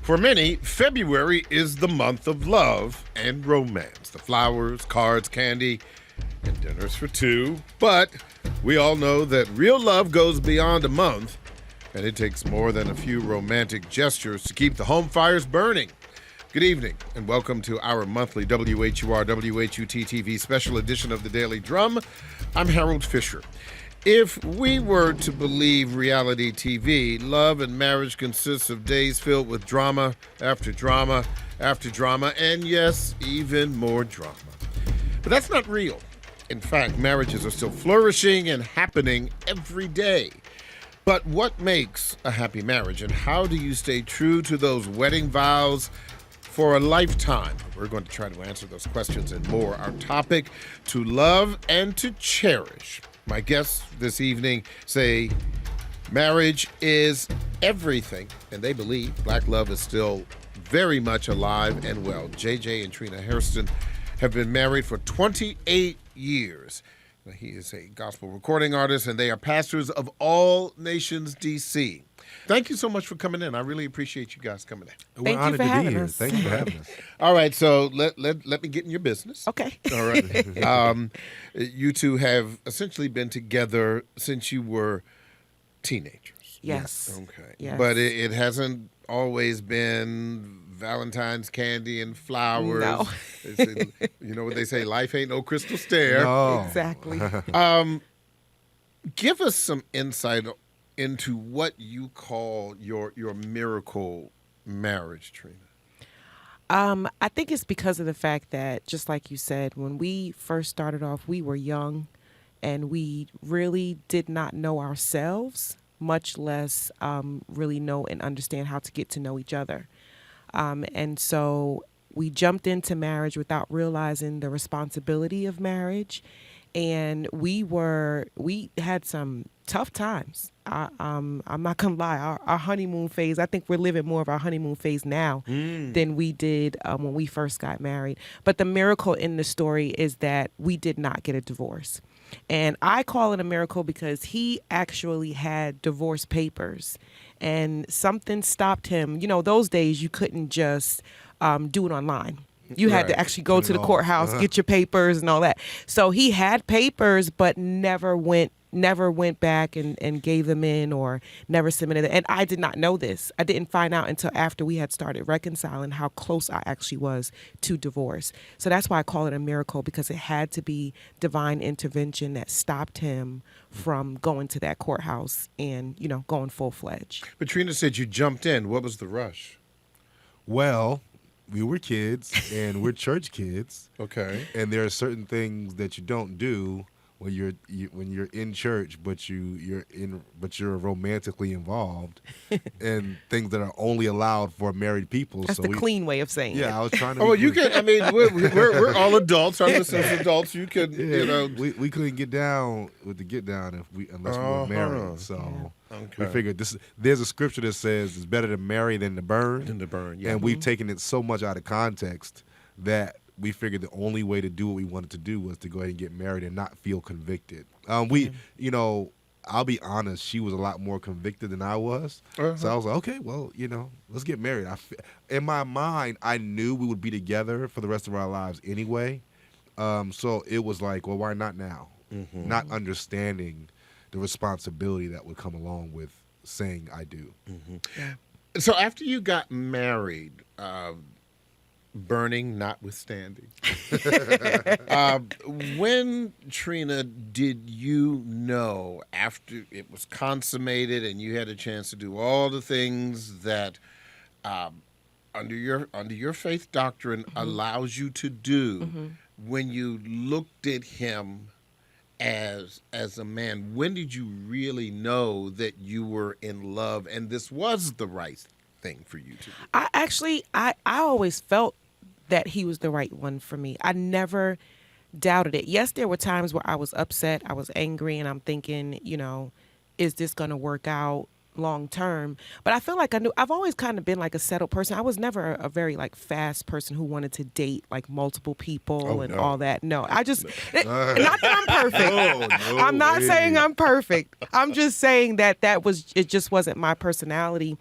For many, February is the month of love and romance. The flowers, cards, candy, and dinners for two. But we all know that real love goes beyond a month, and it takes more than a few romantic gestures to keep the home fires burning. Good evening, and welcome to our monthly WHUR WHUT TV special edition of the Daily Drum. I'm Harold Fisher. If we were to believe reality TV, love and marriage consists of days filled with drama after drama after drama, and yes, even more drama. But that's not real. In fact, marriages are still flourishing and happening every day. But what makes a happy marriage, and how do you stay true to those wedding vows for a lifetime? We're going to try to answer those questions and more. Our topic, to love and to cherish. My guests this evening say marriage is everything, and they believe black love is still very much alive and well. JJ and Trina Hairston have been married for 28 years. He is a gospel recording artist, and they are pastors of All Nations DC. Thank you so much for coming in. I really appreciate you guys coming in. We're honored to be here. Thank you for having us. All right, so let me get in your business. Okay. All right. You two have essentially been together since you were teenagers. Yes. Okay. Yes. But it hasn't always been Valentine's candy and flowers. No. You know what they say, life ain't no crystal stair. No. Exactly. Give us some insight into what you call your miracle marriage, Trina. I think it's because of the fact that, just like you said, when we first started off, we were young and we really did not know ourselves, much less really know and understand how to get to know each other. And so we jumped into marriage without realizing the responsibility of marriage. And we had some tough times. I'm not gonna lie. Our honeymoon phase, I think we're living more of our honeymoon phase now than we did when we first got married. But the miracle in the story is that we did not get a divorce. And I call it a miracle because he actually had divorce papers, and something stopped him. You know, those days you couldn't just do it online. You had to actually go to the courthouse, get your papers and all that. So he had papers, but never went back and gave them in or never submitted it. And I did not know this. I didn't find out until after we had started reconciling how close I actually was to divorce. So that's why I call it a miracle, because it had to be divine intervention that stopped him from going to that courthouse and, going full-fledged. But Trina said you jumped in. What was the rush? Well, we were kids, and we're church kids. Okay. And there are certain things that you don't do when you're in church, but you're romantically involved, and things that are only allowed for married people. That's the clean way of saying it. Yeah, I was trying to. Oh, well, you can. I mean, we're all adults. Our listeners are adults. You could, We couldn't get down with the get down unless we were married. So we figured there's a scripture that says it's better to marry than to burn. Yeah. And we've taken it so much out of context that we figured the only way to do what we wanted to do was to go ahead and get married and not feel convicted. I'll be honest, she was a lot more convicted than I was. So I was like, okay, well, let's get married. In my mind, I knew we would be together for the rest of our lives anyway. So it was like, well, why not now? Mm-hmm. Not understanding the responsibility that would come along with saying I do. Mm-hmm. Yeah. So after you got married, burning notwithstanding, when, Trina, did you know, after it was consummated and you had a chance to do all the things that under your faith doctrine allows you to do, when you looked at him as a man, when did you really know that you were in love and this was the right thing for you to do? I always felt that he was the right one for me. I never doubted it. Yes, there were times where I was upset, I was angry, and I'm thinking, is this going to work out long term? But I feel like I've always kind of been like a settled person. I was never a very fast person who wanted to date multiple people all that. No, I just, not that I'm perfect. No I'm not way. saying I'm perfect. I'm just saying that it just wasn't my personality.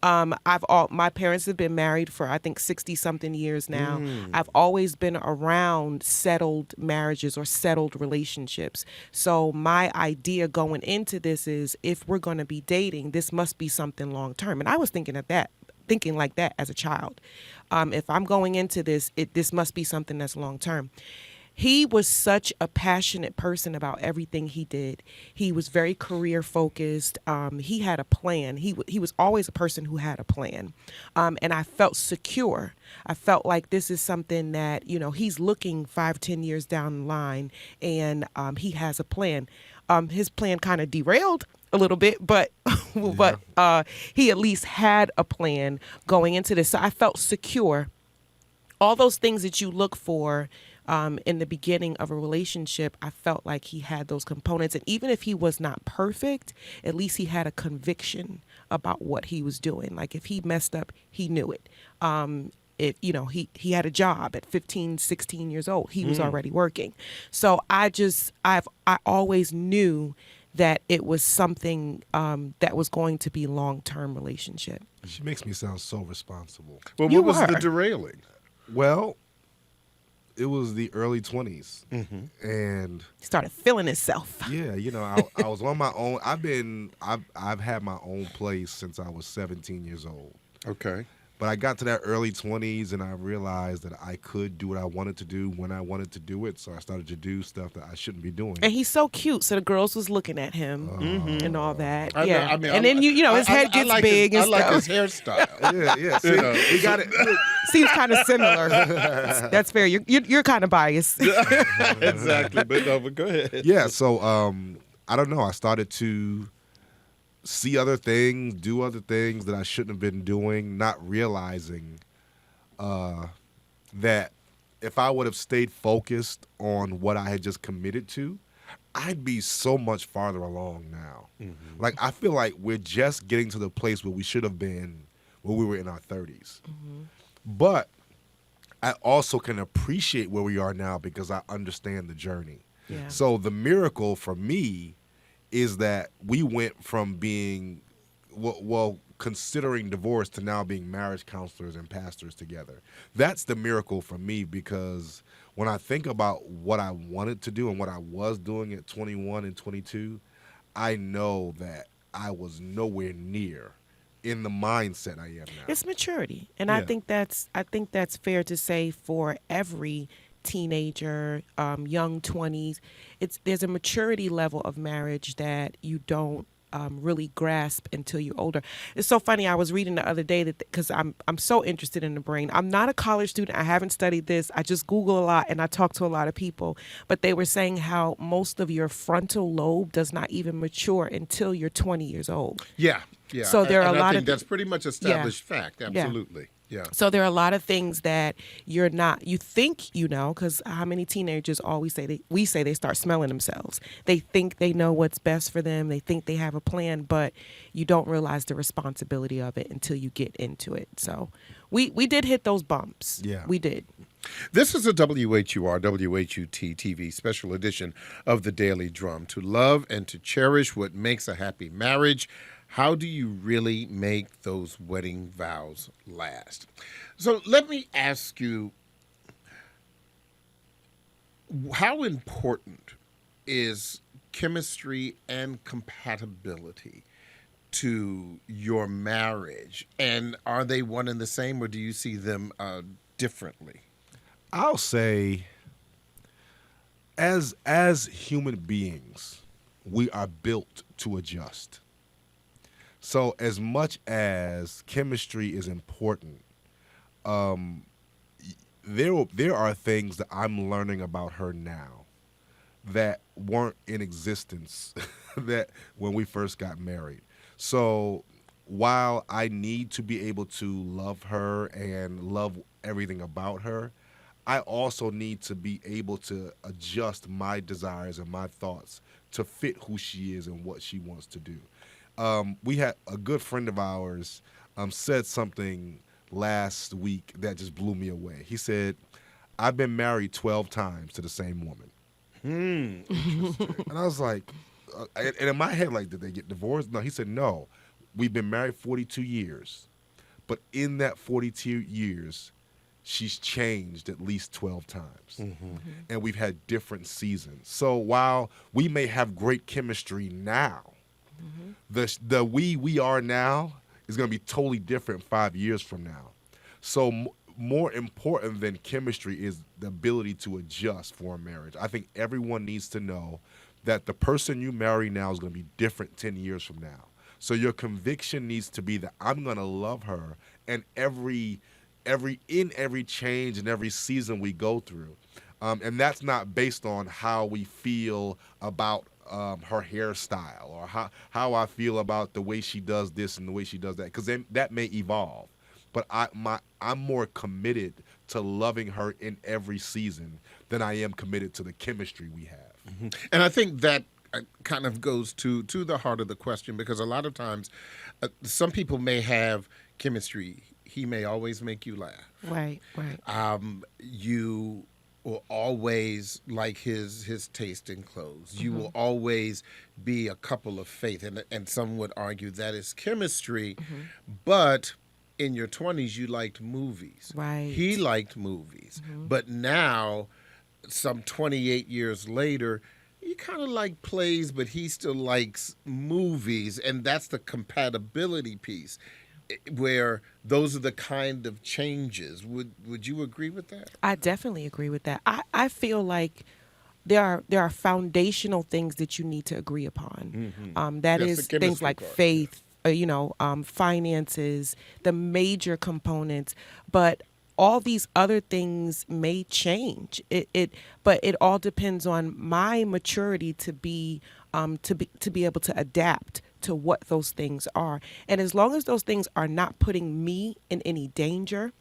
My parents have been married for I think 60 something years now. I've always been around settled marriages or settled relationships. So my idea going into this is, if we're going to be dating, this must be something long term. And I was thinking like that as a child. If I'm going into this, this must be something that's long term. He was such a passionate person about everything he did. He was very career focused. He had a plan. He was always a person who had a plan. And I felt secure. I felt like this is something that, he's looking 5-10 years down the line, and he has a plan. His plan kind of derailed a little bit, but he at least had a plan going into this. So I felt secure. All those things that you look for in the beginning of a relationship, I felt like he had those components. And even if he was not perfect, at least he had a conviction about what he was doing. Like if he messed up, he knew it. He had a job at 15, 16 years old. He was already working. So I always knew that it was something that was going to be long-term relationship. She makes me sound so responsible. Well, what was the derailing? Well, it was the early 20s, and he started feeling himself. Yeah, I was on my own. I've had my own place since I was 17 years old. Okay. But I got to that early 20s, and I realized that I could do what I wanted to do when I wanted to do it. So I started to do stuff that I shouldn't be doing. And he's so cute, so the girls was looking at him and all that. I mean, and then his head gets big and stuff. I like his hairstyle. Yeah. See, we got it. Seems kind of similar. That's fair. You're kind of biased. Exactly, but go ahead. Yeah. So I don't know. I started to see other things, do other things that I shouldn't have been doing, not realizing that if I would have stayed focused on what I had just committed to, I'd be so much farther along now. Like, I feel like we're just getting to the place where we should have been when we were in our 30s. But I also can appreciate where we are now because I understand the journey. Yeah. So the miracle for me is that we went from being, considering divorce to now being marriage counselors and pastors together. That's the miracle for me, because when I think about what I wanted to do and what I was doing at 21 and 22, I know that I was nowhere near in the mindset I am now. It's maturity. And Yeah. I think that's fair to say for every teenager, young 20s. There's a maturity level of marriage that you don't really grasp until you're older. It's so funny. I was reading the other day that because I'm so interested in the brain. I'm not a college student. I haven't studied this. I just Google a lot and I talk to a lot of people. But they were saying how most of your frontal lobe does not even mature until you're 20 years old. Yeah. So there are a lot of that's pretty much established fact. Absolutely. Yeah. So there are a lot of things that you think because how many teenagers always say we say they start smelling themselves. They think they know what's best for them. They think they have a plan, but you don't realize the responsibility of it until you get into it. So we did hit those bumps. Yeah. We did. This is a WHUR, WHUT TV special edition of The Daily Drum. To love and to cherish what makes a happy marriage. How do you really make those wedding vows last? So let me ask you, how important is chemistry and compatibility to your marriage? And are they one and the same, or do you see them differently? I'll say, as human beings, we are built to adjust. So as much as chemistry is important, there are things that I'm learning about her now that weren't in existence that when we first got married. So while I need to be able to love her and love everything about her, I also need to be able to adjust my desires and my thoughts to fit who she is and what she wants to do. We had a good friend of ours said something last week that just blew me away. He said, I've been married 12 times to the same woman. Interesting. And I was like, and in my head, like, did they get divorced? No, he said, no, we've been married 42 years But in that 42 years, she's changed at least 12 times. And we've had different seasons. So while we may have great chemistry now, the we are now is going to be totally different 5 years from now. So more important than chemistry is the ability to adjust for a marriage. I think everyone needs to know that the person you marry now is going to be different 10 years from now. So your conviction needs to be that I'm going to love her, and every change and every season we go through. And that's not based on how we feel about her hairstyle, or how I feel about the way she does this and the way she does that, because that may evolve. But I'm more committed to loving her in every season than I am committed to the chemistry we have. And I think that kind of goes to the heart of the question, because a lot of times some people may have chemistry. He may always make you laugh. Right. You will always like his taste in clothes. You will always be a couple of faith. And some would argue that is chemistry. But in your 20s, you liked movies. Right. He liked movies. But now, some 28 years later, you kind of like plays, but he still likes movies. And that's the compatibility piece, where those are the kind of changes. Would you agree with that? I definitely agree with that. I feel like there are foundational things that you need to agree upon. That That's is the things chemistry like part, faith, finances, the major components. But all these other things may change. But it all depends on my maturity to be able to adapt to what those things are. And as long as those things are not putting me in any danger,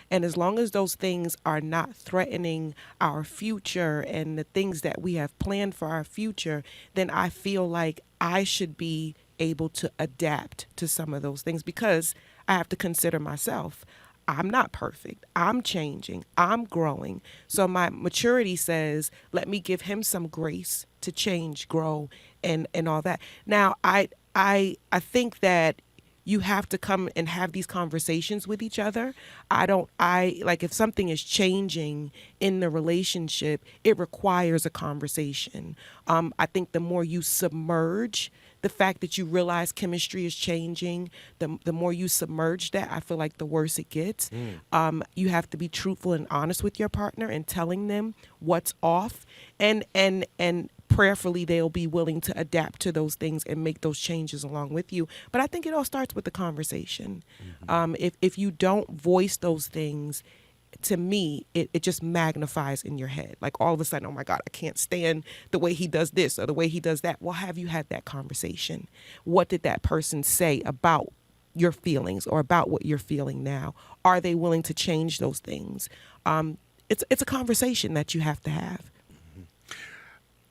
and as long as those things are not threatening our future and the things that we have planned for our future, then I feel like I should be able to adapt to some of those things, because I have to consider myself. I'm not perfect. I'm changing. I'm growing. So my maturity says, let me give him some grace to change, grow, and all that. Now, I think that you have to come and have these conversations with each other. If something is changing in the relationship, it requires a conversation. I think the more you submerge the fact that you realize chemistry is changing, the more you submerge that, I feel like the worse it gets. You have to be truthful and honest with your partner and telling them what's off, and prayerfully they'll be willing to adapt to those things and make those changes along with you. But I think it all starts with the conversation. If you don't voice those things, to me, it just magnifies in your head. Like all of a sudden, oh my God, I can't stand the way he does this or the way he does that. Well, have you had that conversation? What did that person say about your feelings or about what you're feeling now? Are they willing to change those things? It's a conversation that you have to have.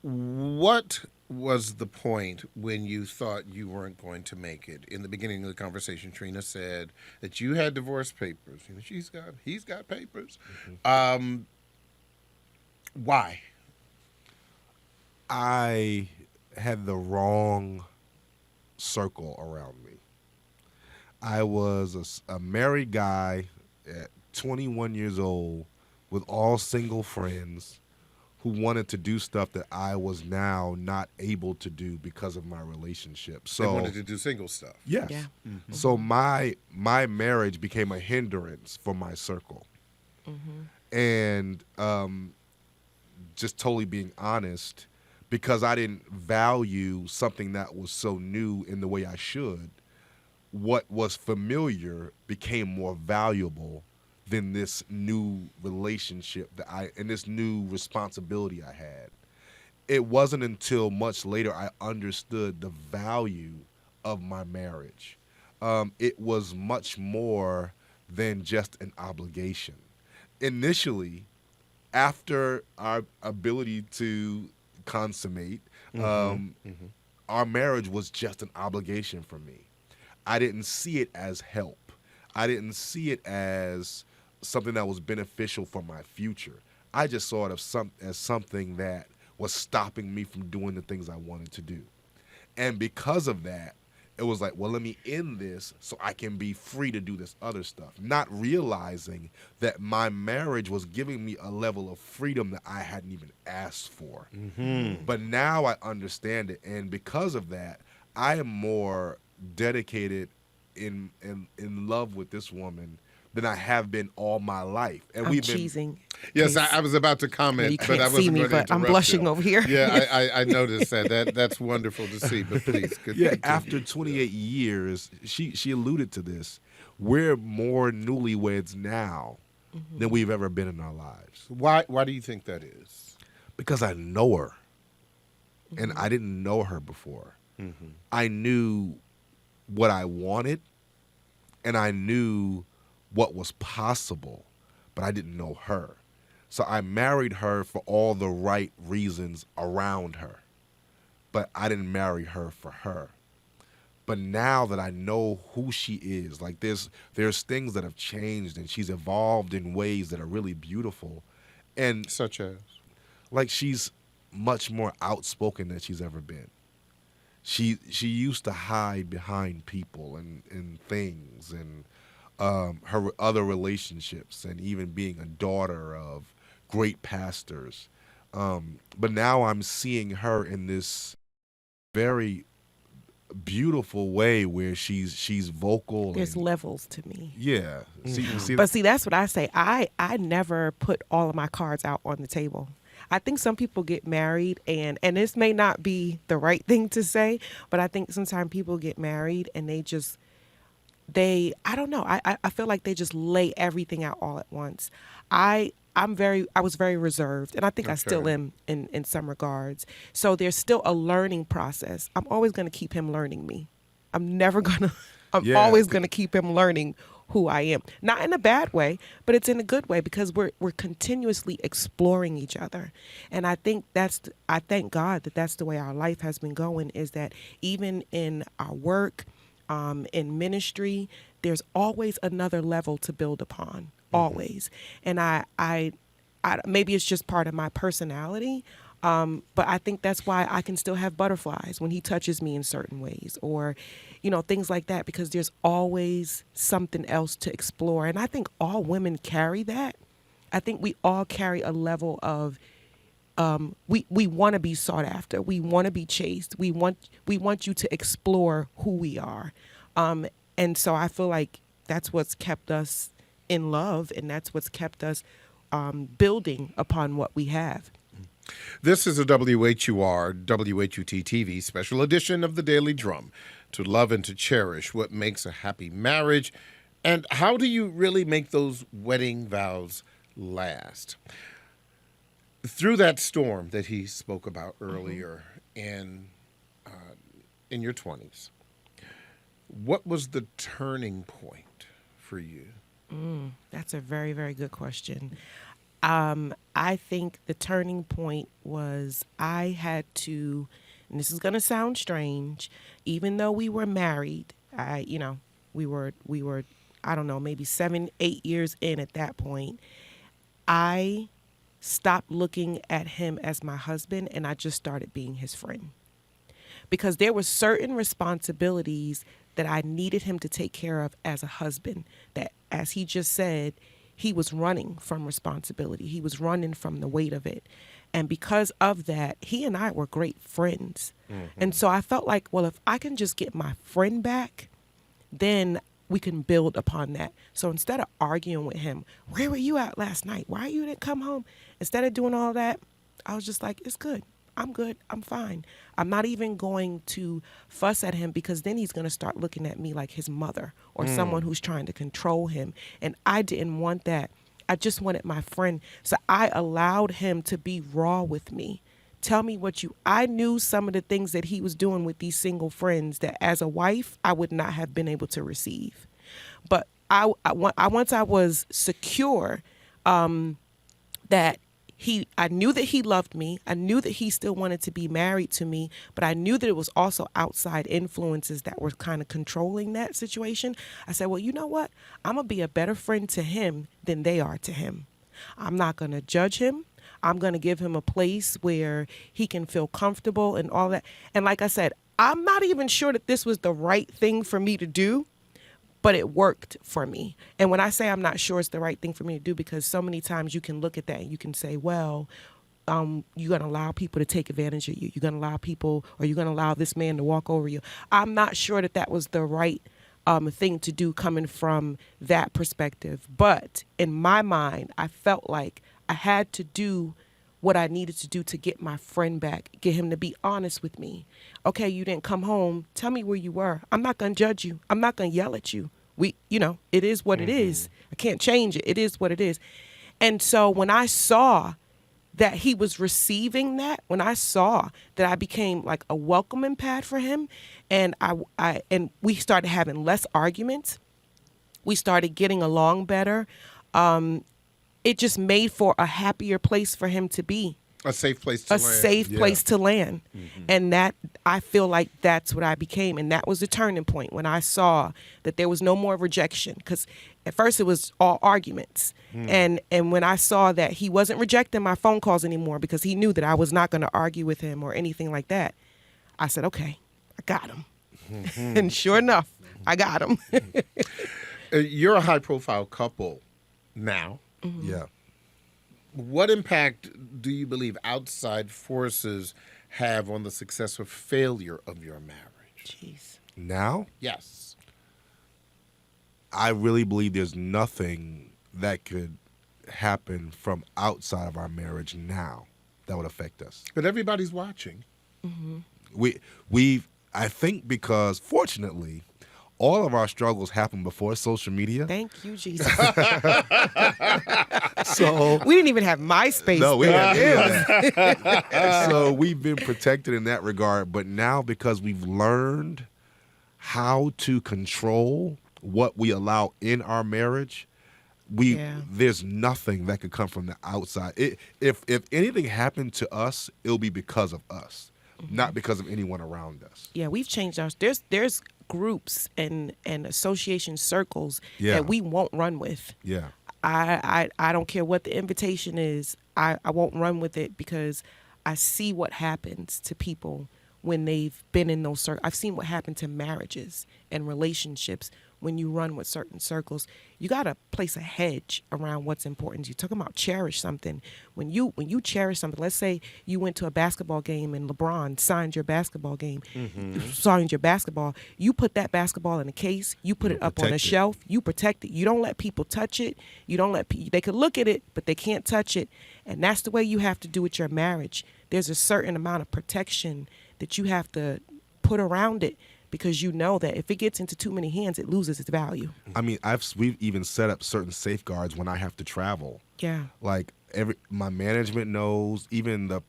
What was the point when you thought you weren't going to make it? In the beginning of the conversation, Trina said that you had divorce papers. He's got papers. Why? I had the wrong circle around me. I was a married guy at 21 years old with all single friends who wanted to do stuff that I was now not able to do because of my relationship. So They wanted to do single stuff. yes. Yeah. So my marriage became a hindrance for my circle. And just totally being honest, because I didn't value something that was so new in the way I should, what was familiar became more valuable than this new relationship and this new responsibility I had. It wasn't until much later I understood the value of my marriage. It was much more than just an obligation. Initially, after our ability to consummate, our marriage was just an obligation for me. I didn't see it as help. I didn't see it as something that was beneficial for my future. I just saw it as something that was stopping me from doing the things I wanted to do. And because of that, It was like, well, let me end this so I can be free to do this other stuff. Not realizing that my marriage was giving me a level of freedom that I hadn't even asked for. But now I understand it. And because of that, I am more dedicated in love with this woman than I have been all my life. And I'm we've been cheesing. Yes, I was about to comment, You but can't I see wasn't me, going to but I'm interrupt blushing you. over here. Yeah, I noticed that. That's wonderful to see. But please, Yeah, continue. after 28 years, she alluded to this. We're more newlyweds now than we've ever been in our lives. Why do you think that is? Because I know her. And I didn't know her before. I knew what I wanted, and I knew what was possible, but I didn't know her. So I married her for all the right reasons around her, but I didn't marry her for her. But now that I know who she is, like there's things that have changed, and she's evolved in ways that are really beautiful. And Such as? like she's much more outspoken than she's ever been. She used to hide behind people and things and her other relationships and even being a daughter of great pastors. But now I'm seeing her in this very beautiful way where she's vocal. There's and, levels to me. yeah. See, But see, that's what I say. I never put all of my cards out on the table. I think some people get married and this may not be the right thing to say, but I think sometimes people get married and I don't know. I feel like they just lay everything out all at once. I was very reserved, and I think I still am in some regards. So there's still a learning process. I'm always going to keep him learning me. I'm Yeah. always going to keep him learning who I am. Not in a bad way, but it's in a good way because we're continuously exploring each other. And I think I thank God that that's the way our life has been going, is that even in our work, in ministry, there's always another level to build upon, always. And I maybe it's just part of my personality, but I think that's why I can still have butterflies when he touches me in certain ways, or, things like that, because there's always something else to explore. And I think all women carry that. I think we all carry a level of we want to be sought after. We want to be chased. We want you to explore who we are. And so I feel like that's what's kept us in love, and that's what's kept us building upon what we have. This is a WHUR, WHUT TV special edition of the Daily Drum. To love and to cherish what makes a happy marriage, and how do you really make those wedding vows last? Through that storm that he spoke about earlier in your 20s, what was the turning point for you? That's a very, very good question. I think the turning point was I had to, and this is going to sound strange, even though we were married, we were, I don't know, maybe 7-8 years in at that point, I stopped looking at him as my husband, and I just started being his friend. Because there were certain responsibilities that I needed him to take care of as a husband, that, as he just said, he was running from responsibility. He was running from the weight of it. And because of that, he and I were great friends. And so I felt like, well, if I can just get my friend back, then we can build upon that. So instead of arguing with him, where were you at last night? Why you didn't come home? Instead of doing all that, I was just like, it's good. I'm good. I'm fine. I'm not even going to fuss at him, because then he's going to start looking at me like his mother or someone who's trying to control him. And I didn't want that. I just wanted my friend. So I allowed him to be raw with me. Tell me I knew some of the things that he was doing with these single friends that as a wife, I would not have been able to receive. But once I was secure, that I knew that he loved me. I knew that he still wanted to be married to me, but I knew that it was also outside influences that were kind of controlling that situation. I said, well, you know what? I'm going to be a better friend to him than they are to him. I'm not going to judge him. I'm going to give him a place where he can feel comfortable and all that. And like I said, I'm not even sure that this was the right thing for me to do, but it worked for me. And when I say I'm not sure it's the right thing for me to do, because so many times you can look at that and you can say, well, you're going to allow people to take advantage of you. You're going to allow people, or you're going to allow this man to walk over you. I'm not sure that that was the right thing to do coming from that perspective. But in my mind, I felt like I had to do what I needed to do to get my friend back, get him to be honest with me. Okay, you didn't come home. Tell me where you were. I'm not going to judge you. I'm not going to yell at you. It is what it is. I can't change it. It is what it is. And so when I saw that he was receiving that, when I saw that I became like a welcoming pad for him, and and we started having less arguments, we started getting along better. It just made for a happier place for him to be. A safe place to land. Safe place to land. And that, I feel like that's what I became. And that was the turning point when I saw that there was no more rejection. Because at first it was all arguments. And when I saw that he wasn't rejecting my phone calls anymore because he knew that I was not going to argue with him or anything like that, I said, okay, I got him. And sure enough, I got him. You're a high-profile couple now. Yeah. What impact do you believe outside forces have on the success or failure of your marriage? Jeez. Now, Yes. I really believe there's nothing that could happen from outside of our marriage now that would affect us. But everybody's watching. I think because fortunately, all of our struggles happened before social media. Thank you, Jesus. So We didn't even have MySpace. no, we then. haven't. So we've been protected in that regard. But now, because we've learned how to control what we allow in our marriage, there's nothing that could come from the outside. If anything happened to us, it'll be because of us, not because of anyone around us. Yeah, we've changed our. There's groups and association circles Yeah. that we won't run with. Yeah. I don't care what the invitation is. I won't run with it because I see what happens to people when they've been in those circles. I've seen what happened to marriages and relationships when you run with certain circles. You got to place a hedge around what's important. You're talking about cherish something. When you cherish something, let's say you went to a basketball game and LeBron signed your basketball game, signed your basketball. You put that basketball in a case. You put it up on a protect it. shelf. You protect it. You don't let people touch it. You don't let they could look at it, but they can't touch it. And that's the way you have to do with your marriage. There's a certain amount of protection that you have to put around it, because you know that if it gets into too many hands, it loses its value. I mean, we've even set up certain safeguards when I have to travel. Yeah. Like my management knows, even the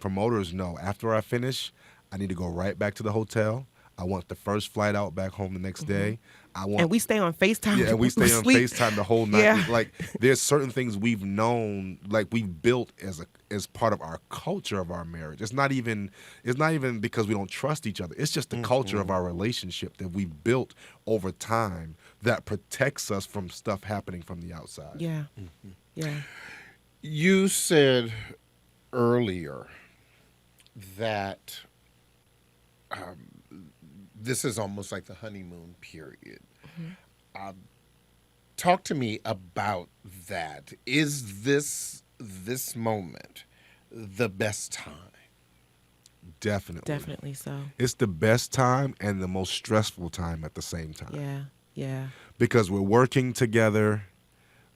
promoters know. After I finish, I need to go right back to the hotel. I want the first flight out back home the next day. And we stay on FaceTime. Yeah, and we stay on sleep. FaceTime the whole night. Yeah. Like, there's certain things we've known, like we've built as part of our culture of our marriage. It's not even because we don't trust each other. It's just the culture of our relationship that we've built over time that protects us from stuff happening from the outside. Yeah. Yeah. You said earlier that this is almost like the honeymoon period. Talk to me about that. Is this moment the best time? Definitely. Definitely so. It's the best time and the most stressful time at the same time. Yeah. Yeah. Because we're working together,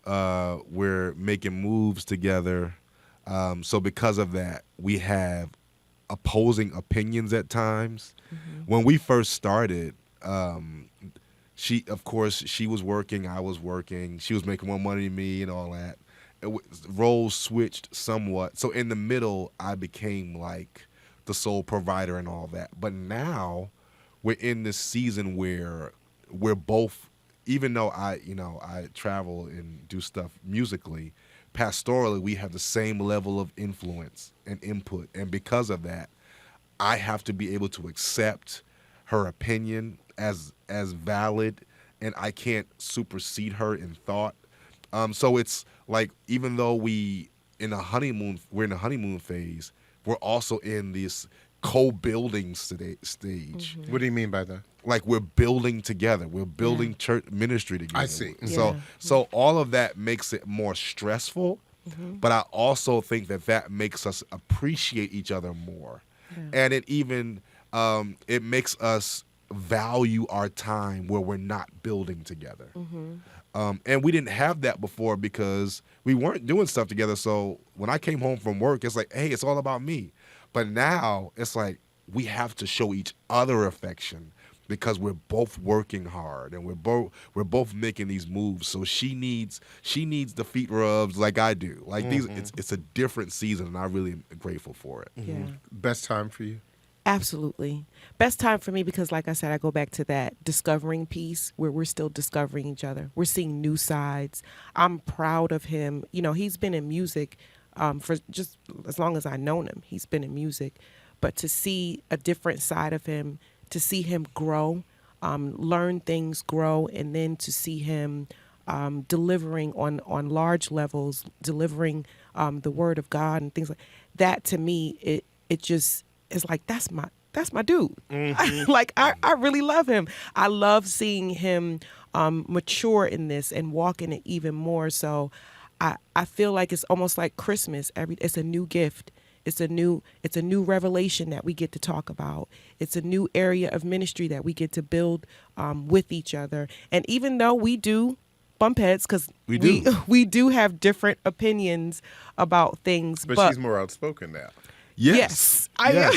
we're making moves together. So because of that, we have opposing opinions at times. When we first started, she was working, I was working. She was making more money than me and all that. Roles switched somewhat. So in the middle, I became like the sole provider and all that. But now we're in this season where we're both, even though I travel and do stuff musically, pastorally, we have the same level of influence and input. And because of that, I have to be able to accept her opinion as valid, and I can't supersede her in thought. So it's like, even though we're in a honeymoon phase, we're also in this co-building stage. Mm-hmm. What do you mean by that? Like we're building together. We're building church ministry together. I see. And Yeah. so all of that makes it more stressful, but I also think that makes us appreciate each other more. Yeah. And it even it makes us value our time where we're not building together. And we didn't have that before because we weren't doing stuff together. So when I came home from work, it's like, hey, it's all about me. But now it's like we have to show each other affection because we're both working hard and we're both making these moves. So she needs the feet rubs like I do. Like these, it's a different season, and I really am grateful for it. Yeah. Best time for you? Absolutely. Best time for me because, like I said, I go back to that discovering piece where we're still discovering each other. We're seeing new sides. I'm proud of him. You know, he's been in music for just as long as I've known him. He's been in music. But to see a different side of him, to see him grow, learn things, grow, and then to see him delivering on large levels, delivering the word of God and things like that, to me, it just is like, that's my dude. Like, I really love him. I love seeing him mature in this and walk in it even more. So I feel like it's almost like Christmas. It's a new gift. It's a new revelation that we get to talk about. It's a new area of ministry that we get to build with each other. And even though we do bump heads, because we do have different opinions about things, But she's more outspoken now. Yes, I am.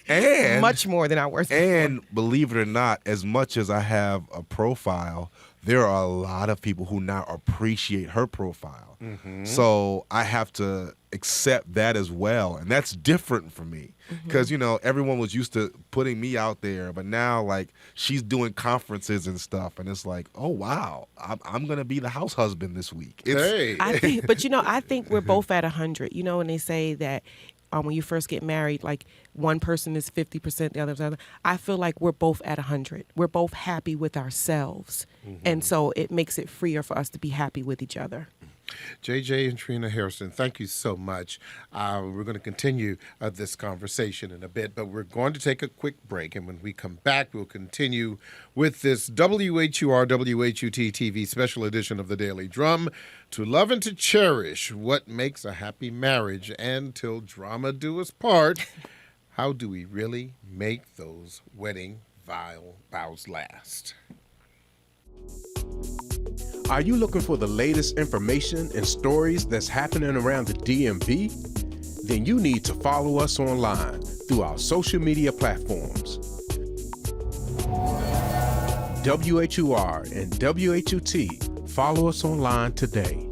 And much more than I was before. And believe it or not, as much as I have a profile, there are a lot of people who now appreciate her profile. So I have to accept that as well. And that's different for me because, you know, everyone was used to putting me out there. But now, like, she's doing conferences and stuff. And it's like, oh, wow, I'm going to be the house husband this week. Hey. I think we're both at 100. You know, when they say that when you first get married, like one person is 50%, the other is other. I feel like we're both at 100. We're both happy with ourselves. And so it makes it freer for us to be happy with each other. JJ and Trina Hairston, thank you so much. We're going to continue this conversation in a bit, but we're going to take a quick break. And when we come back, we'll continue with this WHUR WHUT TV special edition of The Daily Drum, To Love and to Cherish, What Makes a Happy Marriage, and Till Drama Do Us Part, how do we really make those wedding vows last? Are you looking for the latest information and stories that's happening around the DMV? Then you need to follow us online through our social media platforms. WHUR and WHUT, follow us online today.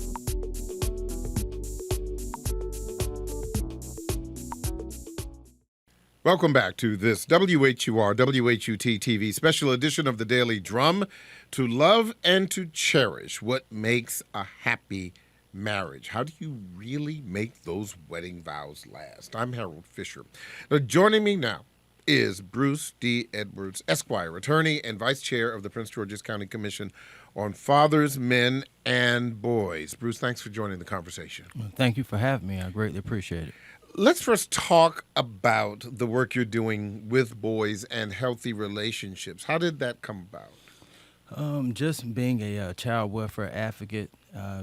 Welcome back to this WHUR WHUT TV special edition of The Daily Drum, To Love and to Cherish, What Makes a Happy Marriage. How do you really make those wedding vows last? I'm Harold Fisher. Now, joining me now is Bruce D. Edwards, Esquire, attorney and vice chair of the Prince George's County Commission on Fathers, Men, and Boys. Bruce, thanks for joining the conversation. Well, thank you for having me. I greatly appreciate it. Let's first talk about the work you're doing with boys and healthy relationships. How did that come about? Just being a child welfare advocate,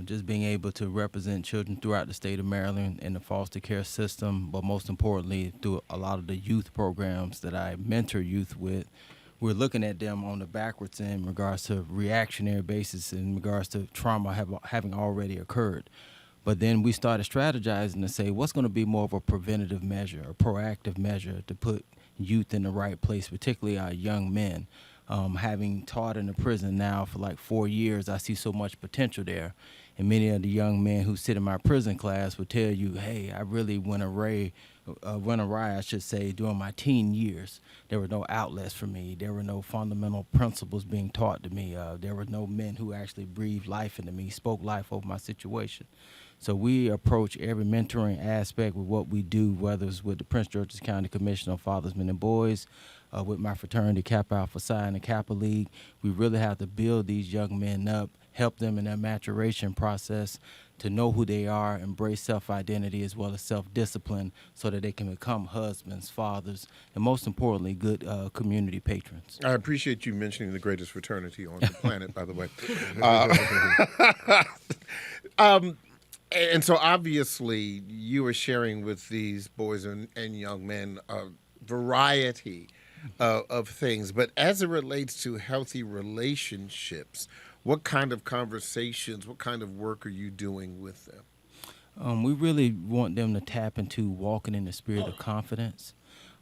just being able to represent children throughout the state of Maryland in the foster care system, but most importantly, through a lot of the youth programs that I mentor youth with, we're looking at them on the backwards in regards to reactionary basis, in regards to trauma having already occurred. But then we started strategizing to say, what's going to be more of a preventative measure, a proactive measure to put youth in the right place, particularly our young men. Having taught in the prison now for like 4 years, I see so much potential there. And many of the young men who sit in my prison class would tell you, hey, I really went awry, I should say, during my teen years. There were no outlets for me. There were no fundamental principles being taught to me. There were no men who actually breathed life into me, spoke life over my situation. So we approach every mentoring aspect with what we do, whether it's with the Prince George's County Commission on Fathers, Men, and Boys, with my fraternity, Kappa Alpha Psi, and the Kappa League. We really have to build these young men up, help them in their maturation process to know who they are, embrace self-identity as well as self-discipline so that they can become husbands, fathers, and most importantly, good community patrons. I appreciate you mentioning the greatest fraternity on the planet, by the way. And so obviously you are sharing with these boys and young men a variety of things. But as it relates to healthy relationships, what kind of conversations, what kind of work are you doing with them? We really want them to tap into walking in the spirit of confidence.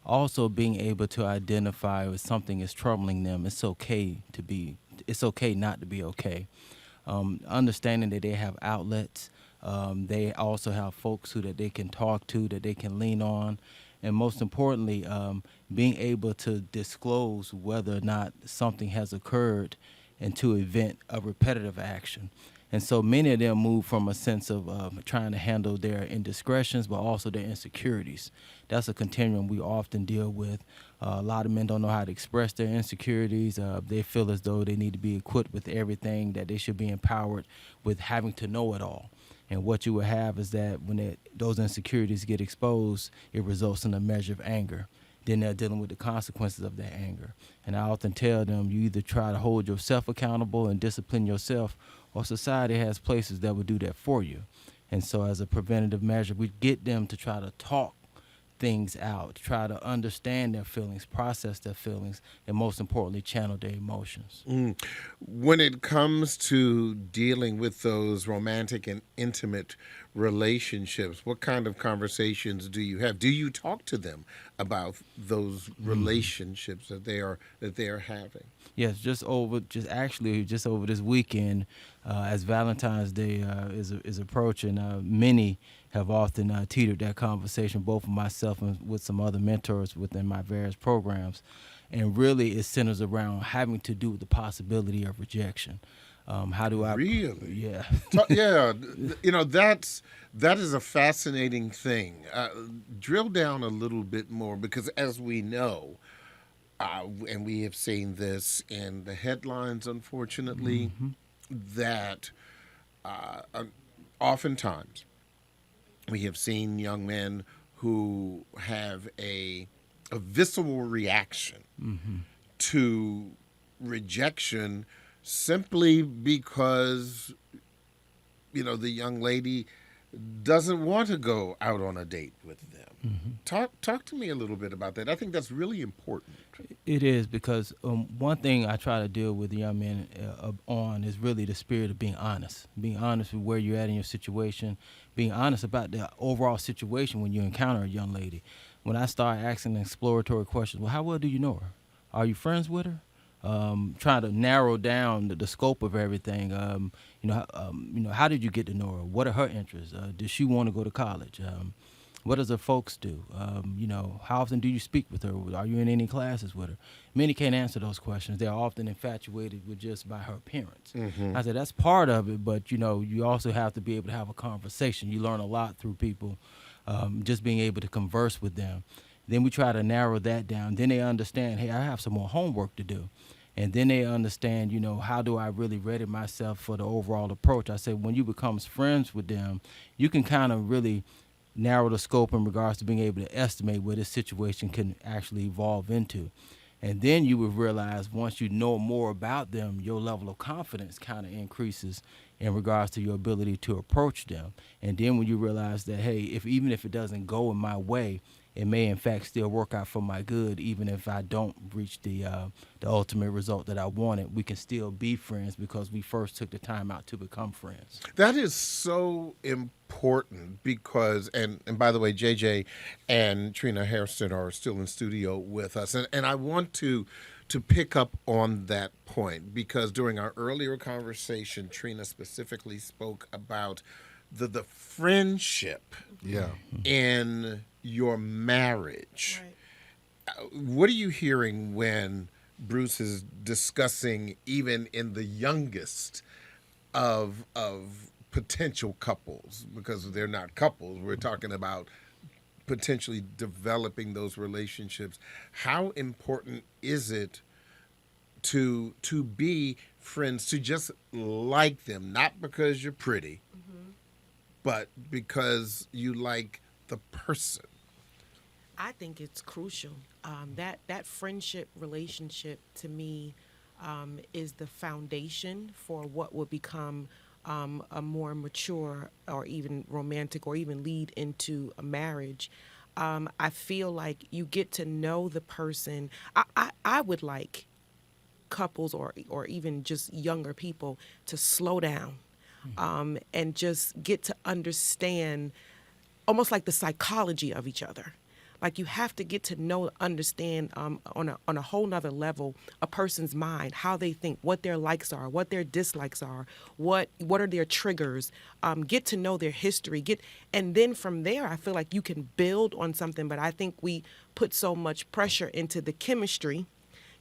Also being able to identify if something is troubling them. It's okay not to be okay. Understanding that they have outlets. They also have folks that they can talk to, that they can lean on. And most importantly, being able to disclose whether or not something has occurred and to event a repetitive action. And so many of them move from a sense of trying to handle their indiscretions, but also their insecurities. That's a continuum we often deal with. A lot of men don't know how to express their insecurities. They feel as though they need to be equipped with everything, that they should be empowered with having to know it all. And what you will have is that when those insecurities get exposed, it results in a measure of anger. Then they're dealing with the consequences of that anger. And I often tell them, you either try to hold yourself accountable and discipline yourself, or society has places that will do that for you. And so as a preventative measure, we get them to try to talk things out, try to understand their feelings, process their feelings, and most importantly, channel their emotions. When it comes to dealing with those romantic and intimate relationships, what kind of conversations do you have? Do you talk to them about those relationships that they are having? Yes, just over this weekend, as Valentine's Day is approaching, many have often teetered that conversation, both of myself and with some other mentors within my various programs. And really it centers around having to do with the possibility of rejection. How do I... Really? Yeah. Yeah, that is a fascinating thing. Drill down a little bit more, because as we know, and we have seen this in the headlines, unfortunately, that oftentimes we have seen young men who have a visceral reaction to rejection simply because, the young lady doesn't want to go out on a date with them. Talk to me a little bit about that. I think that's really important. It is, because one thing I try to deal with young men on is really the spirit of being honest with where you're at in your situation, being honest about the overall situation when you encounter a young lady. When I start asking exploratory questions, well, how well do you know her? Are you friends with her? Trying to narrow down the scope of everything. How did you get to know her? What are her interests? Does she want to go to college? What does her folks do? How often do you speak with her? Are you in any classes with her? Many can't answer those questions. They're often infatuated with just by her appearance. I said, that's part of it, but you also have to be able to have a conversation. You learn a lot through people, just being able to converse with them. Then we try to narrow that down. Then they understand, hey, I have some more homework to do. And then they understand, how do I really ready myself for the overall approach? I said, when you become friends with them, you can kind of really narrow the scope in regards to being able to estimate where this situation can actually evolve into. And then you would realize, once you know more about them, your level of confidence kind of increases in regards to your ability to approach them. And then when you realize that, hey, even if it doesn't go in my way, it may in fact still work out for my good, even if I don't reach the ultimate result that I wanted. We can still be friends because we first took the time out to become friends. That is so important, because, and by the way, JJ and Trina Hairston are still in studio with us. And I want to pick up on that point, because during our earlier conversation, Trina specifically spoke about the friendship in your marriage. Right. What are you hearing when Bruce is discussing, even in the youngest of potential couples, because they're not couples, we're talking about potentially developing those relationships? How important is it to be friends, to just like them, not because you're pretty, but because you like the person? I think it's crucial. That friendship relationship to me is the foundation for what will become a more mature or even romantic or even lead into a marriage. I feel like you get to know the person. I would like couples or even just younger people to slow down and just get to understand almost like the psychology of each other. Like you have to get to know, understand on a whole nother level a person's mind, how they think, what their likes are, what their dislikes are, what are their triggers. Get to know their history. And then from there, I feel like you can build on something. But I think we put so much pressure into the chemistry.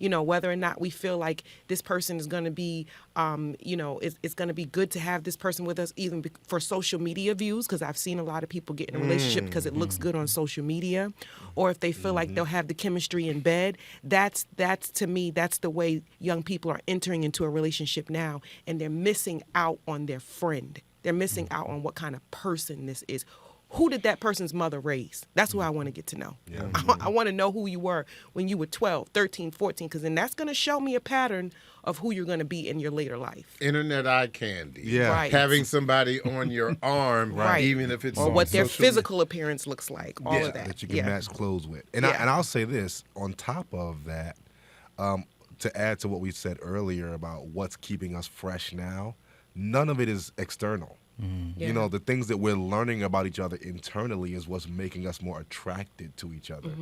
Whether or not we feel like this person is going to be, it's going to be good to have this person with us, even for social media views, because I've seen a lot of people get in a relationship because it looks good on social media, or if they feel like they'll have the chemistry in bed. That's to me, that's the way young people are entering into a relationship now, and they're missing out on their friend. They're missing out on what kind of person this is. Who did that person's mother raise? That's who I want to get to know. Yeah. I want to know who you were when you were 12, 13, 14, because then that's going to show me a pattern of who you're going to be in your later life. Internet eye candy. Yeah. Right. Having somebody on your arm, Right. even if it's Or on what their social physical appearance looks like, all Yeah, of that. that you can Yeah. match clothes with. And, Yeah. I'll say this, on top of that, to add to what we said earlier about what's keeping us fresh now, none of it is external. Yeah. The things that we're learning about each other internally is what's making us more attracted to each other.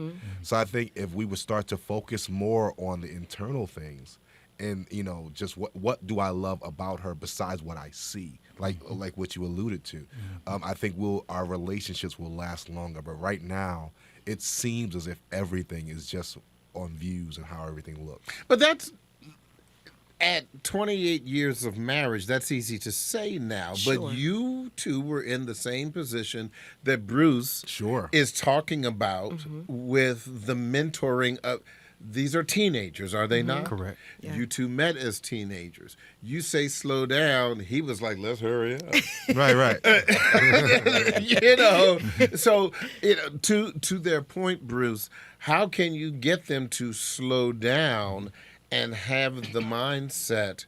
So I think if we would start to focus more on the internal things and, just what do I love about her besides what I see, like what you alluded to, I think our relationships will last longer. But right now, it seems as if everything is just on views and how everything looks. But that's at 28 years of marriage, that's easy to say now. Sure. But you two were in the same position that Bruce Sure. is talking about with the mentoring of. These are teenagers, are they not? Correct. Yeah. You two met as teenagers. You say slow down. He was like, let's hurry up. Right. So to their point, Bruce, how can you get them to slow down and have the mindset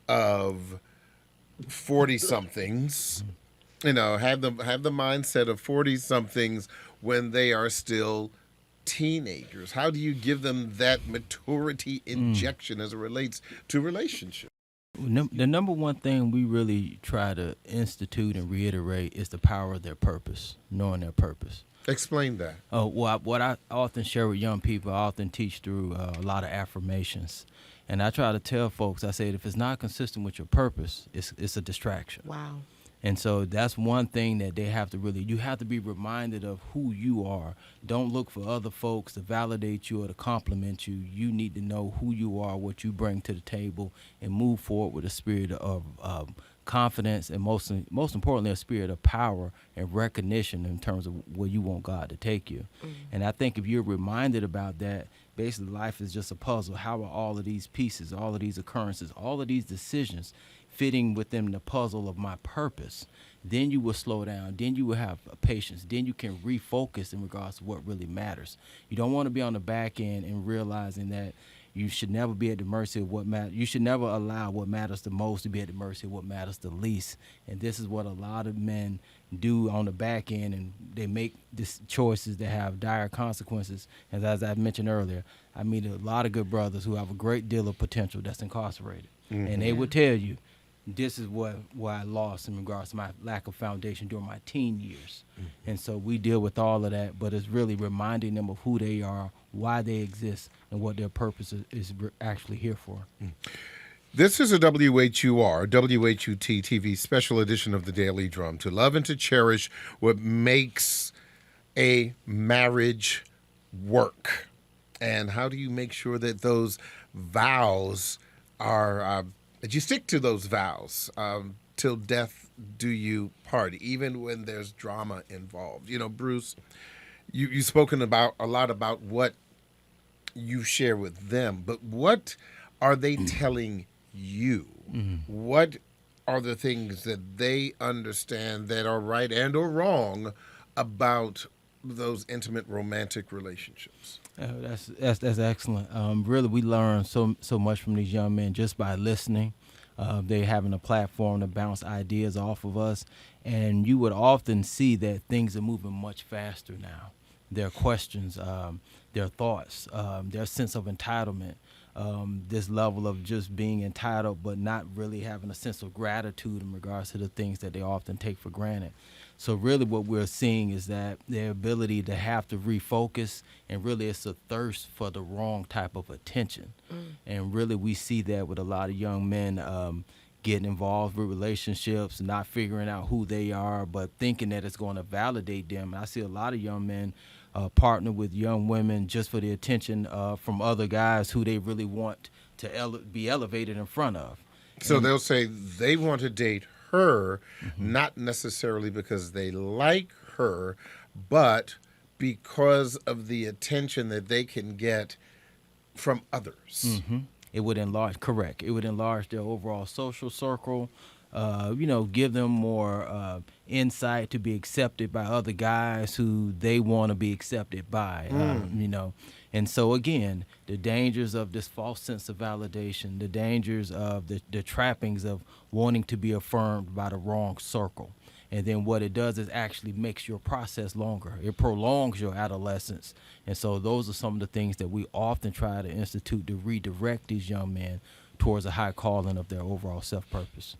of 40-somethings? Have the mindset of 40-somethings when they are still teenagers. How do you give them that maturity injection as it relates to relationships? The number one thing we really try to institute and reiterate is the power of their purpose, knowing their purpose. Explain that. What I often share with young people, I often teach through a lot of affirmations. And I try to tell folks, I say, if it's not consistent with your purpose, it's a distraction. Wow. And so that's one thing that they have to you have to be reminded of who you are. Don't look for other folks to validate you or to compliment you. You need to know who you are, what you bring to the table, and move forward with a spirit of confidence and most importantly, a spirit of power and recognition in terms of where you want God to take you. And I think if you're reminded about that, basically life is just a puzzle. How are all of these pieces, all of these occurrences, all of these decisions fitting within the puzzle of my purpose? Then you will slow down. Then you will have patience. Then you can refocus in regards to what really matters. You don't want to be on the back end and realizing that you should never be at the mercy of what matters. You should never allow what matters the most to be at the mercy of what matters the least. And this is what a lot of men do on the back end, and they make choices that have dire consequences. And as I mentioned earlier, I meet a lot of good brothers who have a great deal of potential that's incarcerated. And they would tell you, this is what I lost in regards to my lack of foundation during my teen years. And so we deal with all of that, but it's really reminding them of who they are, why they exist, and what their purpose is actually here for. This is a WHUR, WHUT TV special edition of the Daily Drum, to love and to cherish what makes a marriage work. And how do you make sure that those vows are, that you stick to those vows till death do you part, even when there's drama involved? Bruce, you've spoken about a lot about what you share with them, but what are they telling you? What are the things that they understand that are right and or wrong about those intimate romantic relationships? That's excellent. Really, we learn so much from these young men just by listening. They having a platform to bounce ideas off of us, and you would often see that things are moving much faster now. Their questions, their thoughts, their sense of entitlement, this level of just being entitled but not really having a sense of gratitude in regards to the things that they often take for granted. So really what we're seeing is that their ability to have to refocus, and really it's a thirst for the wrong type of attention. And really we see that with a lot of young men getting involved with relationships, not figuring out who they are, but thinking that it's going to validate them. And I see a lot of young men partner with young women just for the attention from other guys who they really want to be elevated in front of. So they'll say they want to date her, not necessarily because they like her, but because of the attention that they can get from others. It would enlarge, correct. It would enlarge their overall social circle, give them more insight to be accepted by other guys who they want to be accepted by, And so, again, the dangers of this false sense of validation, the dangers of the trappings of wanting to be affirmed by the wrong circle. And then what it does is actually makes your process longer. It prolongs your adolescence. And so those are some of the things that we often try to institute to redirect these young men towards a high calling of their overall self-purpose.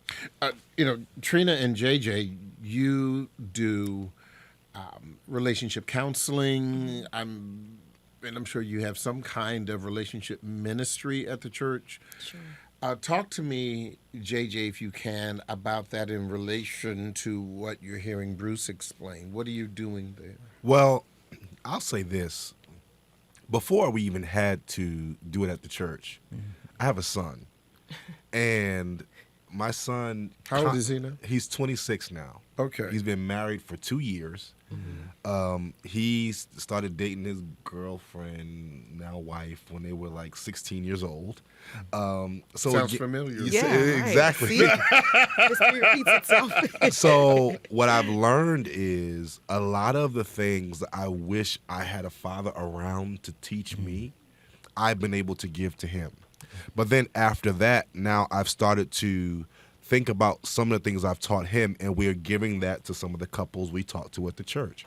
Trina and JJ, you do relationship counseling. I'm sure you have some kind of relationship ministry at the church. Sure. Talk to me, JJ, if you can, about that in relation to what you're hearing Bruce explain. What are you doing there? Well, I'll say this. Before we even had to do it at the church, I have a son. And my son... How old is he now? He's 26 now. Okay. He's been married for 2 years. He started dating his girlfriend, now wife, when they were like 16 years old. Sounds familiar. Yeah, exactly. Right. History repeats itself. So what I've learned is a lot of the things that I wish I had a father around to teach me, I've been able to give to him. But then after that, now I've started to think about some of the things I've taught him, and we're giving that to some of the couples we talk to at the church.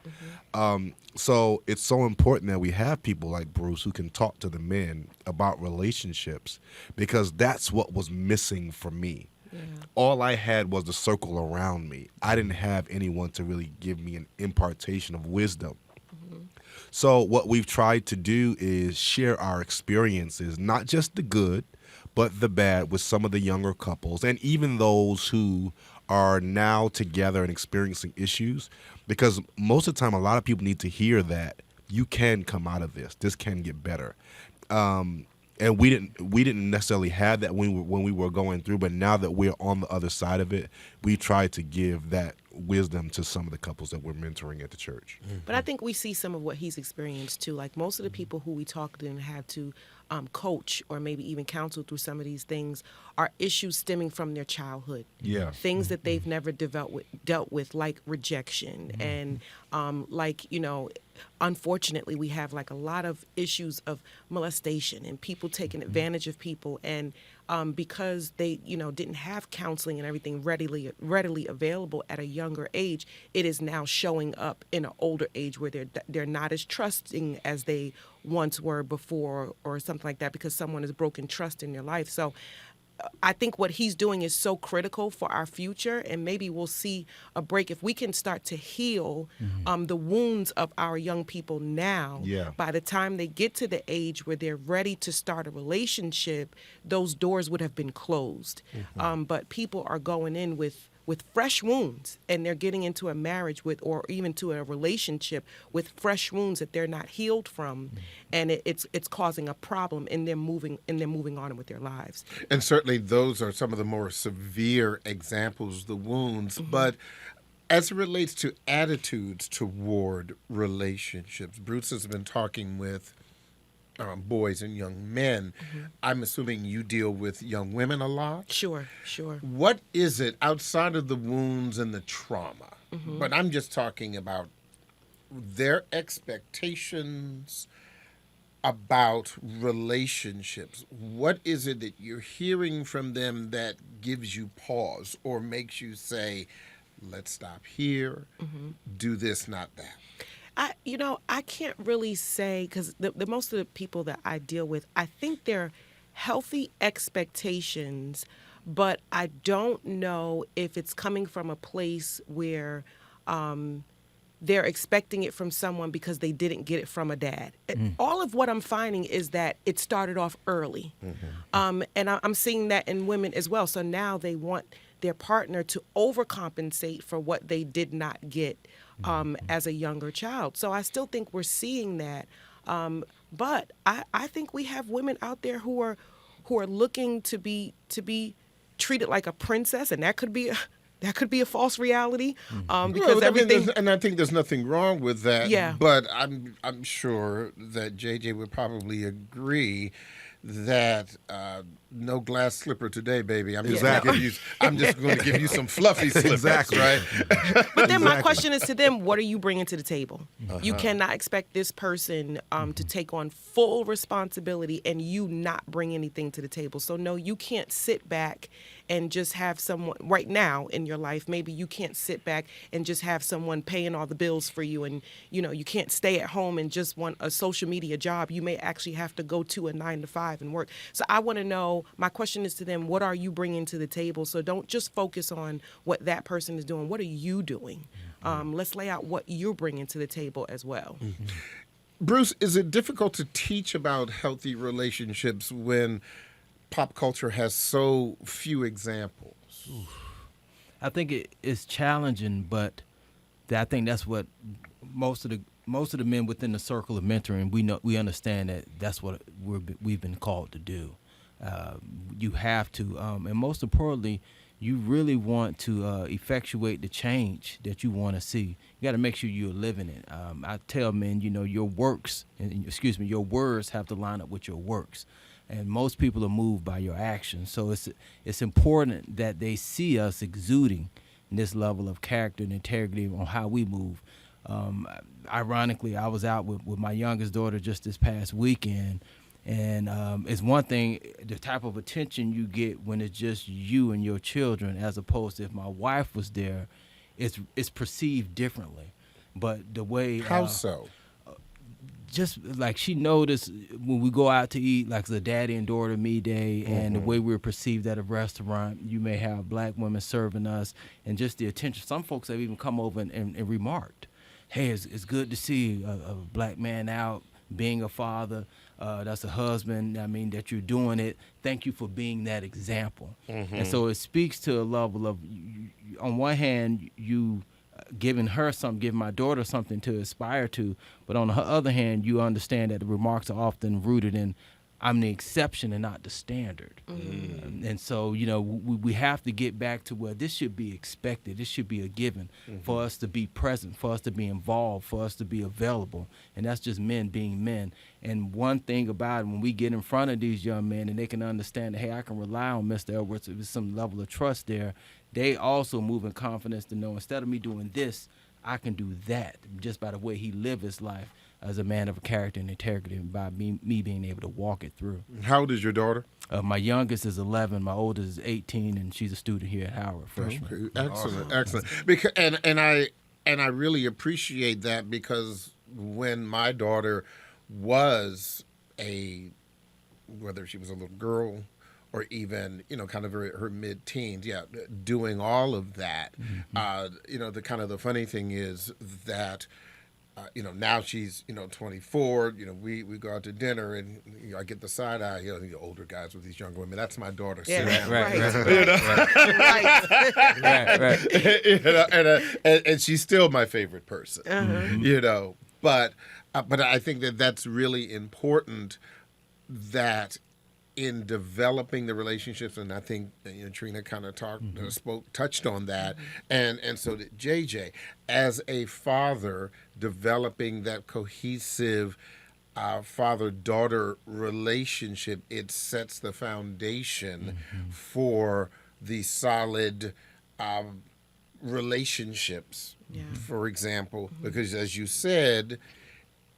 So it's so important that we have people like Bruce who can talk to the men about relationships, because that's what was missing for me. Yeah. All I had was the circle around me. I didn't have anyone to really give me an impartation of wisdom. So what we've tried to do is share our experiences, not just the good, but the bad, with some of the younger couples and even those who are now together and experiencing issues. Because most of the time, a lot of people need to hear that you can come out of this. This can get better. And we didn't necessarily have that when we were going through, but now that we're on the other side of it, we try to give that wisdom to some of the couples that we're mentoring at the church. But I think we see some of what he's experienced too. Like most of the people who we talk to and have to coach or maybe even counsel through some of these things are issues stemming from their childhood. Yeah. Things that they've never dealt with, like rejection and unfortunately, we have like a lot of issues of molestation and people taking advantage of people. And because they, didn't have counseling and everything readily available at a younger age, it is now showing up in an older age where they're not as trusting as they once were before, or something like that, because someone has broken trust in their life. So I think what he's doing is so critical for our future, and maybe we'll see a break if we can start to heal the wounds of our young people now. Yeah. By the time they get to the age where they're ready to start a relationship, those doors would have been closed. But people are going in with fresh wounds, and they're getting into a marriage or even to a relationship with fresh wounds that they're not healed from, and it's causing a problem in them moving on with their lives. And certainly those are some of the more severe examples, the wounds. But as it relates to attitudes toward relationships, Bruce has been talking with boys and young men. I'm assuming you deal with young women a lot. Sure. What is it outside of the wounds and the trauma? But I'm just talking about their expectations about relationships. What is it that you're hearing from them that gives you pause or makes you say, let's stop here, do this, not that? I can't really say, because the most of the people that I deal with, I think they're healthy expectations, but I don't know if it's coming from a place where they're expecting it from someone because they didn't get it from a dad. All of what I'm finding is that it started off early. And I'm seeing that in women as well. So now they want their partner to overcompensate for what they did not get as a younger child. So I still think we're seeing that. But I think we have women out there who are looking to be treated like a princess, and that could be a false reality, because everything. And I think there's nothing wrong with that. Yeah. But I'm sure that JJ would probably agree that no glass slipper today, baby. I'm just going to give you some fluffy slippers, Exactly. right? But then my question is to them: what are you bringing to the table? You cannot expect this person to take on full responsibility and you not bring anything to the table. So no, you can't sit back and just have someone right now in your life. Maybe you can't sit back and just have someone paying all the bills for you, and you can't stay at home and just want a social media job. You may actually have to go to a 9-to-5 and work. So I want to know. My question is to them: what are you bringing to the table? So don't just focus on what that person is doing. What are you doing? Let's lay out what you're bringing to the table as well. Bruce, is it difficult to teach about healthy relationships when pop culture has so few examples? I think it is challenging, but I think that's what most of the men within the circle of mentoring, we understand that's what we've been called to do. You have to, and most importantly, you really want to effectuate the change that you want to see. You got to make sure you're living it. I tell men, your words have to line up with your works. And most people are moved by your actions. So it's important that they see us exuding this level of character and integrity on how we move. Ironically, I was out with my youngest daughter just this past weekend, and it's one thing, the type of attention you get when it's just you and your children, as opposed to if my wife was there, it's perceived differently. But the way How so? Just like she noticed when we go out to eat, like the daddy and daughter me day, and the way we're perceived at a restaurant, you may have black women serving us, and just the attention. Some folks have even come over and remarked, hey, it's good to see a black man out, being a father, that's a husband, that you're doing it. Thank you for being that example. And so it speaks to a level of, on one hand, you giving my daughter something to aspire to, but on the other hand, you understand that the remarks are often rooted in, I'm the exception and not the standard. And so, we have to get back to where this should be expected. This should be a given for us to be present, for us to be involved, for us to be available. And that's just men being men. And one thing about it, when we get in front of these young men and they can understand that, hey, I can rely on Mr. Edwards, there's some level of trust there, they also move in confidence to know, instead of me doing this, I can do that, just by the way he lived his life as a man of character and integrity, and by me being able to walk it through. How old is your daughter? My youngest is 11, my oldest is 18, and she's a student here at Howard, freshman. Okay. Excellent. Because and I really appreciate that, because when my daughter was whether she was a little girl or even, kind of her mid-teens, doing all of that, the funny thing is that now she's, 24, we go out to dinner and I get the side eye, the older guys with these younger women. That's my daughter. Yeah, Right. And she's still my favorite person, but I think that's really important, that in developing the relationships, and I think Trina kind of touched on that, and so did JJ, as a father, developing that cohesive father-daughter relationship, it sets the foundation for the solid relationships. Yeah. For example, because as you said,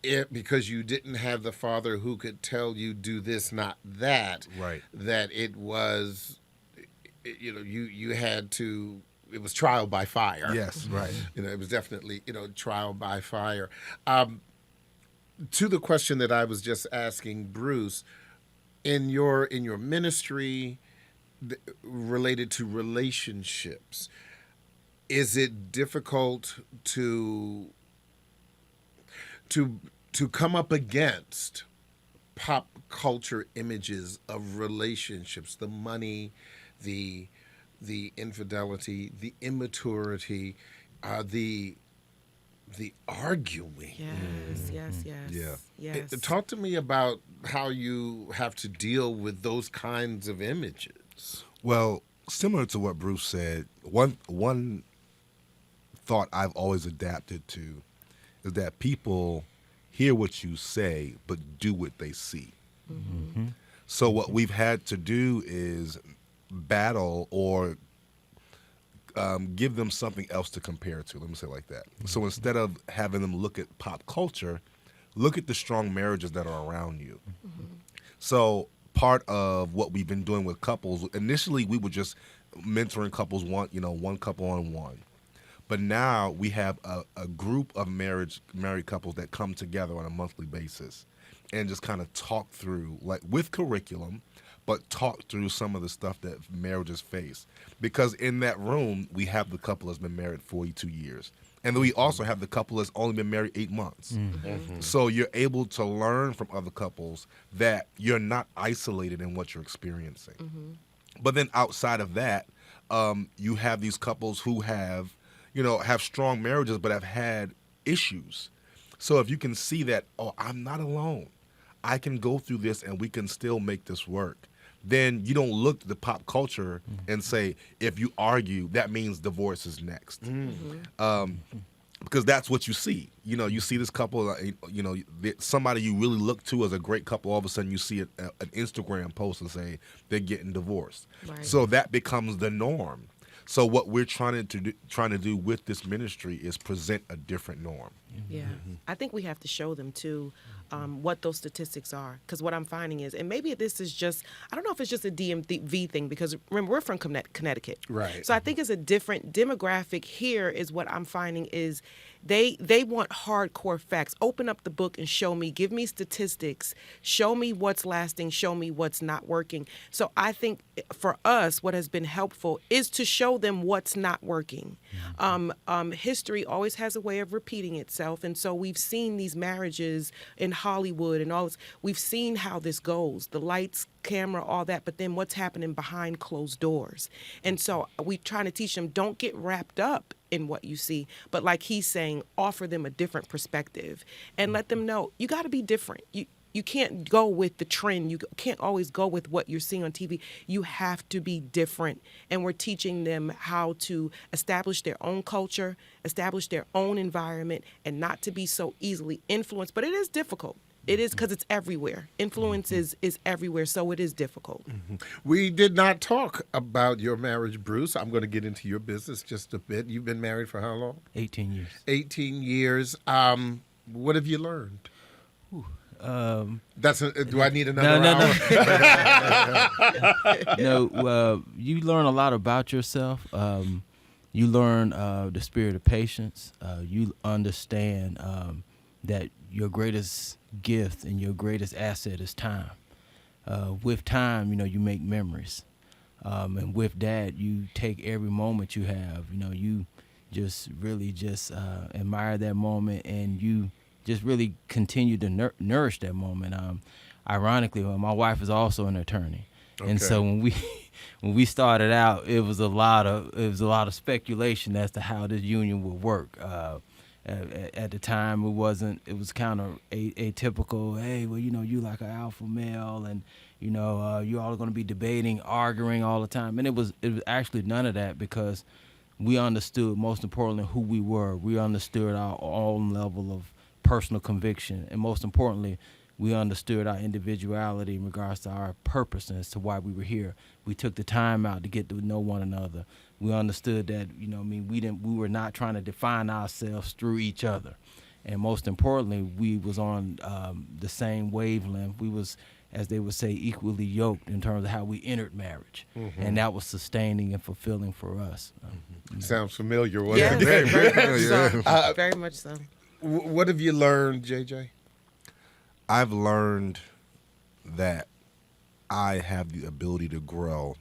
because you didn't have the father who could tell you do this, not that. Right. That it was, you had to. It was trial by fire. Yes, right. It was definitely trial by fire. To the question that I was just asking Bruce, in your ministry related to relationships, is it difficult to come up against pop culture images of relationships, the money, the infidelity, the immaturity, the arguing? Yes. Yeah. Yes. Talk to me about how you have to deal with those kinds of images. Well, similar to what Bruce said, one thought I've always adapted to is that people hear what you say but do what they see. So what we've had to do is battle or give them something else to compare to. Let me say it like that. So instead of having them look at pop culture, look at the strong marriages that are around you. So part of what we've been doing with couples, initially we were just mentoring couples, one couple on one. But now we have a group of married couples that come together on a monthly basis and just kind of talk through, like with curriculum, but talk through some of the stuff that marriages face. Because in that room, we have the couple that's been married 42 years. And then we also have the couple that's only been married 8 months. So you're able to learn from other couples that you're not isolated in what you're experiencing. But then outside of that, you have these couples who have strong marriages but have had issues. So if you can see that, I'm not alone, I can go through this and we can still make this work, then you don't look to the pop culture and say, if you argue, that means divorce is next. Because that's what you see. You see this couple, somebody you really look to as a great couple, all of a sudden you see an Instagram post and say they're getting divorced. Right. So that becomes the norm. So what we're trying to do with this ministry is present a different norm. Yeah. I think we have to show them, too, what those statistics are. Because what I'm finding is, and maybe this is just, I don't know if it's just a DMV thing, because remember, we're from Connecticut. Right. So I think it's a different demographic here is what I'm finding is they want hardcore facts. Open up the book and show me, give me statistics, show me what's lasting, show me what's not working. So I think for us, what has been helpful is to show them what's not working. History always has a way of repeating itself. And so we've seen these marriages in Hollywood and all this. We've seen how this goes, the lights, camera, all that, but then what's happening behind closed doors. And so we trying to teach them, don't get wrapped up in what you see, but like he's saying, offer them a different perspective and let them know you got to be different. You can't go with the trend. You can't always go with what you're seeing on TV. You have to be different. And we're teaching them how to establish their own culture, establish their own environment, and not to be so easily influenced. But it is difficult. It is because it's everywhere. Influence is everywhere, so it is difficult. We did not talk about your marriage, Bruce. I'm going to get into your business just a bit. You've been married for how long? 18 years. 18 years. What have you learned? Do I need another hour? No, you learn a lot about yourself. You learn the spirit of patience. You understand that your greatest gift and your greatest asset is time. With time, you make memories. And with that, you take every moment you have. You just really admire that moment, and you just really continue to nourish that moment. Ironically, my wife is also an attorney, and so when we started out, it was a lot of speculation as to how this union would work. At the time, it was kind of atypical. Hey, well, you like an alpha male, and you all are going to be debating, arguing all the time, and it was actually none of that, because we understood, most importantly, who we were. We understood our own level of personal conviction, and most importantly, We understood our individuality in regards to our purpose and as to why we were here. We took the time out to get to know one another. We understood that, we were not trying to define ourselves through each other. And most importantly, we was on the same wavelength. We was, as they would say, equally yoked in terms of how we entered marriage. And that was sustaining and fulfilling for us. Sounds familiar. Yeah, Wasn't it? very much so. Very much so. What have you learned, JJ? I've learned that I have the ability to grow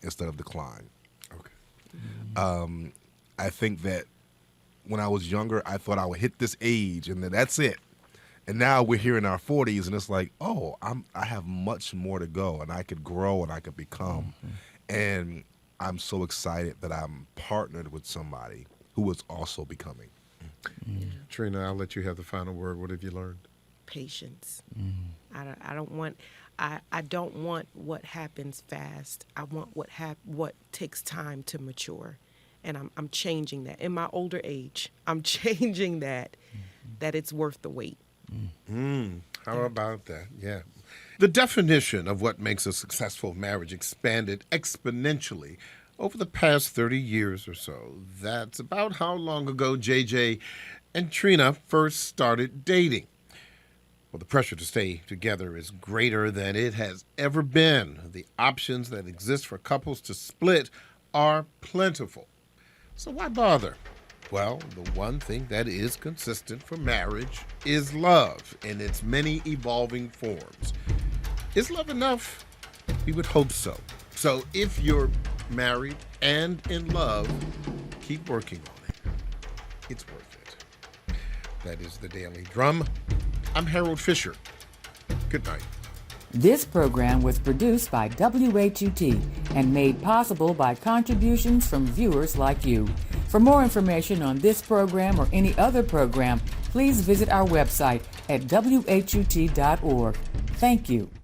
instead of decline. Okay. I think that when I was younger, I thought I would hit this age and then that's it. And now we're here in our 40s, and it's like, oh, I have much more to go, and I could grow and I could become. And I'm so excited that I'm partnered with somebody who is also becoming. Trina, I'll let you have the final word. What have you learned? Patience. I don't want what happens fast. I want what takes time to mature, and I'm changing that. In my older age, I'm changing that it's worth the wait. How about that? Yeah. The definition of what makes a successful marriage expanded exponentially over the past 30 years or so. That's about how long ago JJ and Trina first started dating. Well, the pressure to stay together is greater than it has ever been. The options that exist for couples to split are plentiful. So why bother? Well, the one thing that is consistent for marriage is love in its many evolving forms. Is love enough? We would hope so. So if you're married and in love, keep working on it. It's worth it. That is the Daily Drum. I'm Harold Fisher. Good night. This program was produced by WHUT and made possible by contributions from viewers like you. For more information on this program or any other program, please visit our website at WHUT.org. Thank you.